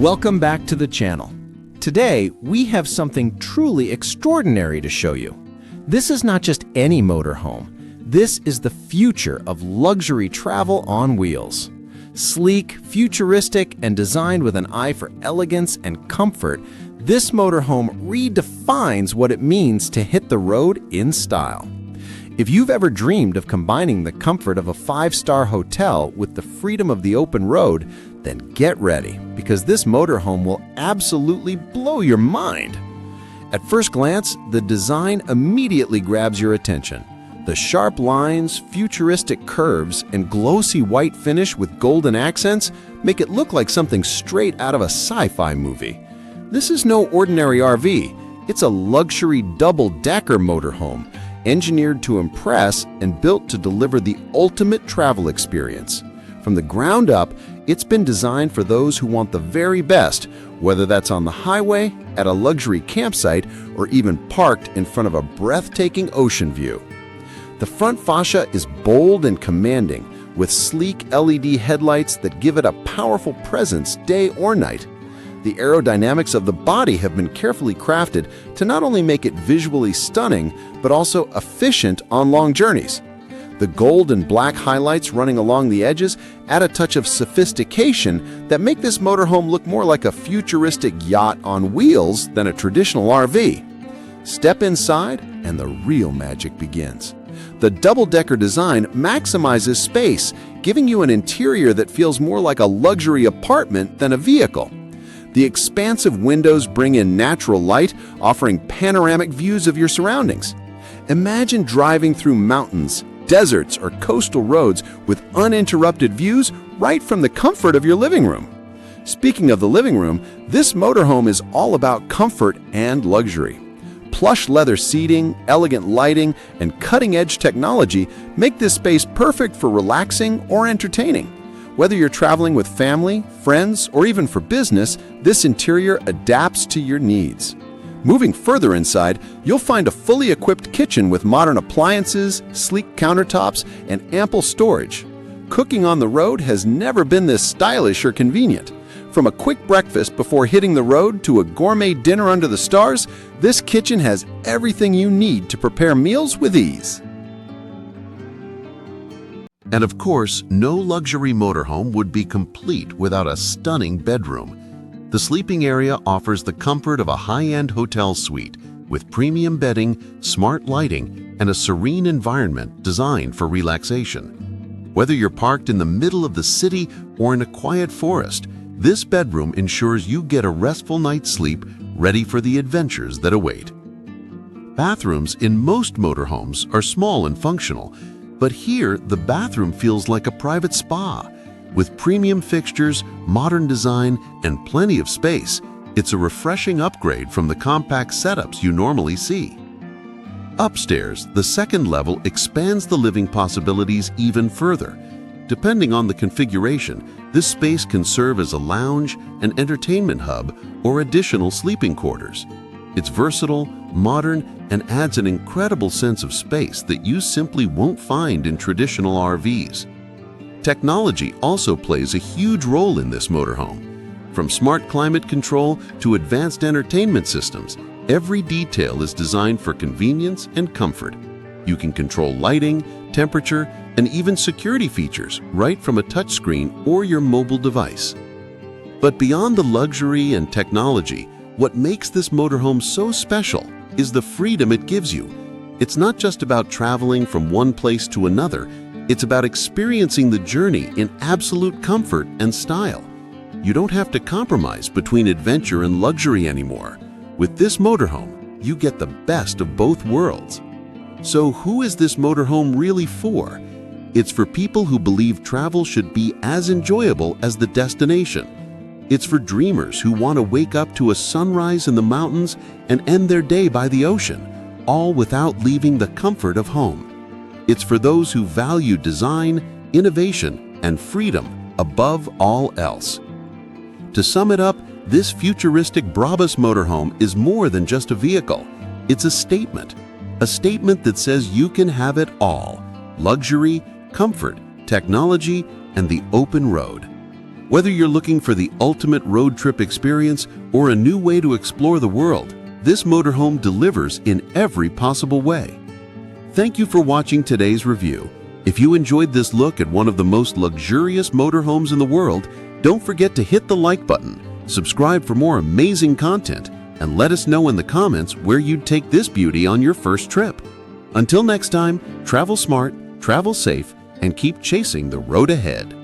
Welcome back to the channel. Today, we have something truly extraordinary to show you. This is not just any motorhome. This is the future of luxury travel on wheels. Sleek, futuristic, and designed with an eye for elegance and comfort, this motorhome redefines what it means to hit the road in style. If you've ever dreamed of combining the comfort of a five-star hotel with the freedom of the open road, then get ready, because this motorhome will absolutely blow your mind. At first glance, the design immediately grabs your attention. The sharp lines, futuristic curves, and glossy white finish with golden accents make it look like something straight out of a sci-fi movie. This is no ordinary RV. It's a luxury double-decker motorhome, engineered to impress and built to deliver the ultimate travel experience. From the ground up, it's been designed for those who want the very best, whether that's on the highway, at a luxury campsite, or even parked in front of a breathtaking ocean view. The front fascia is bold and commanding, with sleek LED headlights that give it a powerful presence day or night. The aerodynamics of the body have been carefully crafted to not only make it visually stunning, but also efficient on long journeys. The gold and black highlights running along the edges add a touch of sophistication that make this motorhome look more like a futuristic yacht on wheels than a traditional RV. Step inside and the real magic begins. The double-decker design maximizes space, giving you an interior that feels more like a luxury apartment than a vehicle. The expansive windows bring in natural light, offering panoramic views of your surroundings. Imagine driving through mountains, deserts, or coastal roads with uninterrupted views right from the comfort of your living room. Speaking of the living room, this motorhome is all about comfort and luxury. Plush leather seating, elegant lighting, and cutting-edge technology make this space perfect for relaxing or entertaining. Whether you're traveling with family, friends, or even for business, this interior adapts to your needs. Moving further inside, you'll find a fully equipped kitchen with modern appliances, sleek countertops, and ample storage. Cooking on the road has never been this stylish or convenient. From a quick breakfast before hitting the road to a gourmet dinner under the stars, this kitchen has everything you need to prepare meals with ease. And of course, no luxury motorhome would be complete without a stunning bedroom. The sleeping area offers the comfort of a high-end hotel suite with premium bedding, smart lighting, and a serene environment designed for relaxation. Whether you're parked in the middle of the city or in a quiet forest, this bedroom ensures you get a restful night's sleep ready for the adventures that await. Bathrooms in most motorhomes are small and functional, but here the bathroom feels like a private spa. With premium fixtures, modern design, and plenty of space, it's a refreshing upgrade from the compact setups you normally see. Upstairs, the second level expands the living possibilities even further. Depending on the configuration, this space can serve as a lounge, an entertainment hub, or additional sleeping quarters. It's versatile, modern, and adds an incredible sense of space that you simply won't find in traditional RVs. Technology also plays a huge role in this motorhome. From smart climate control to advanced entertainment systems, every detail is designed for convenience and comfort. You can control lighting, temperature, and even security features right from a touchscreen or your mobile device. But beyond the luxury and technology, what makes this motorhome so special is the freedom it gives you. It's not just about traveling from one place to another. It's about experiencing the journey in absolute comfort and style. You don't have to compromise between adventure and luxury anymore. With this motorhome, you get the best of both worlds. So who is this motorhome really for? It's for people who believe travel should be as enjoyable as the destination. It's for dreamers who want to wake up to a sunrise in the mountains and end their day by the ocean, all without leaving the comfort of home. It's for those who value design, innovation, and freedom above all else. To sum it up, this futuristic BRABUS motorhome is more than just a vehicle. It's a statement that says you can have it all: luxury, comfort, technology, and the open road. Whether you're looking for the ultimate road trip experience or a new way to explore the world, this motorhome delivers in every possible way. Thank you for watching today's review. If you enjoyed this look at one of the most luxurious motorhomes in the world, don't forget to hit the like button, subscribe for more amazing content, and let us know in the comments where you'd take this beauty on your first trip. Until next time, travel smart, travel safe, and keep chasing the road ahead.